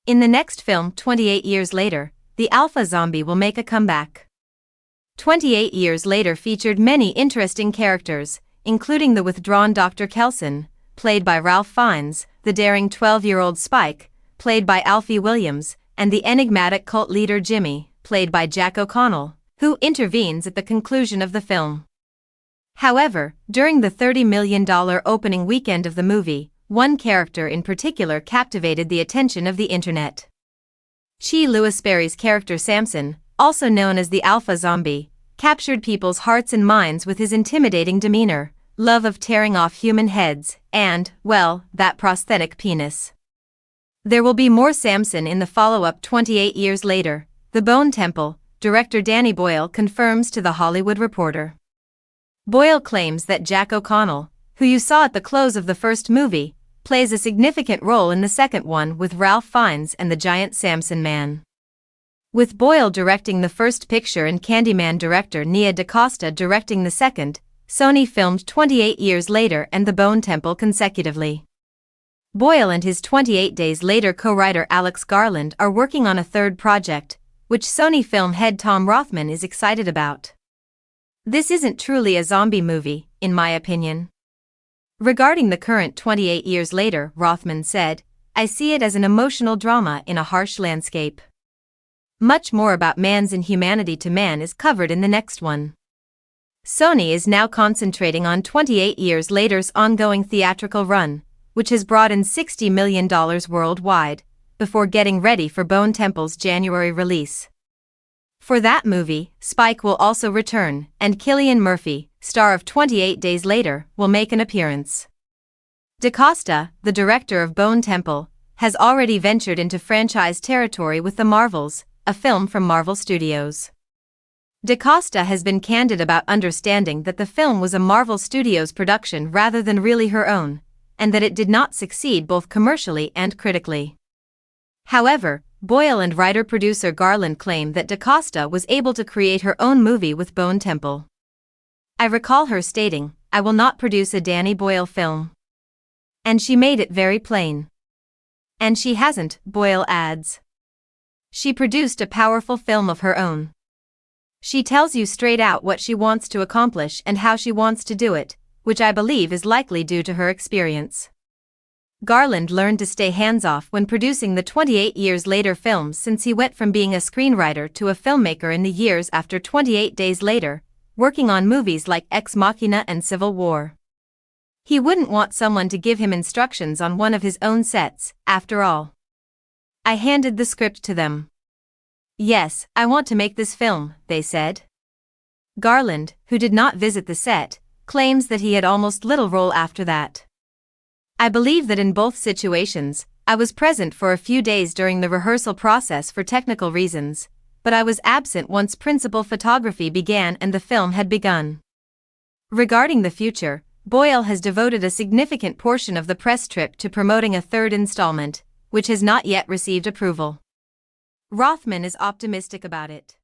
In the next film, 28 years later, the alpha zombie will make a comeback. 28 years later featured many interesting characters, including the withdrawn Dr. Kelson, played by Ralph Fiennes, the daring 12-year-old Spike, played by Alfie Williams, and the enigmatic cult leader Jimmy, played by Jack O'Connell, who intervenes at the conclusion of the film. However, during the $30 million opening weekend of the movie, one character in particular captivated the attention of the internet. Chi Lewis-Berry's character Samson, also known as the Alpha Zombie, captured people's hearts and minds with his intimidating demeanor, love of tearing off human heads, and, well, that prosthetic penis. There will be more Samson in the follow-up 28 years later, The Bone Temple, director Danny Boyle confirms to The Hollywood Reporter. Boyle claims that Jack O'Connell, who you saw at the close of the first movie, plays a significant role in the second one with Ralph Fiennes and the giant Samson Man. With Boyle directing the first picture and Candyman director Nia DaCosta directing the second, Sony filmed 28 years later and The Bone Temple consecutively. Boyle and his 28 Days Later co-writer Alex Garland are working on a third project, which Sony film head Tom Rothman is excited about. This isn't truly a zombie movie, in my opinion. Regarding the current 28 years later, Rothman said, "I see it as an emotional drama in a harsh landscape. Much more about man's inhumanity to man is covered in the next one." Sony is now concentrating on 28 years later's ongoing theatrical run, which has brought in $60 million worldwide, before getting ready for Bone Temple's January release. For that movie, Spike will also return, and Cillian Murphy, star of 28 Days Later, will make an appearance. DaCosta, the director of Bone Temple, has already ventured into franchise territory with The Marvels, a film from Marvel Studios. DaCosta has been candid about understanding that the film was a Marvel Studios production rather than really her own, and that it did not succeed both commercially and critically. However, Boyle and writer-producer Garland claim that DaCosta was able to create her own movie with Bone Temple. "I recall her stating, 'I will not produce a Danny Boyle film.' And she made it very plain. And she hasn't," Boyle adds. "She produced a powerful film of her own. She tells you straight out what she wants to accomplish and how she wants to do it, which I believe is likely due to her experience." Garland learned to stay hands-off when producing the 28 years later films since he went from being a screenwriter to a filmmaker in the years after 28 Days Later, working on movies like Ex Machina and Civil War. He wouldn't want someone to give him instructions on one of his own sets, after all. "I handed the script to them. 'Yes, I want to make this film,' they said." Garland, who did not visit the set, claims that he had almost little role after that. "I believe that in both situations, I was present for a few days during the rehearsal process for technical reasons, but I was absent once principal photography began and the film had begun." Regarding the future, Boyle has devoted a significant portion of the press trip to promoting a third installment, which has not yet received approval. Rothman is optimistic about it.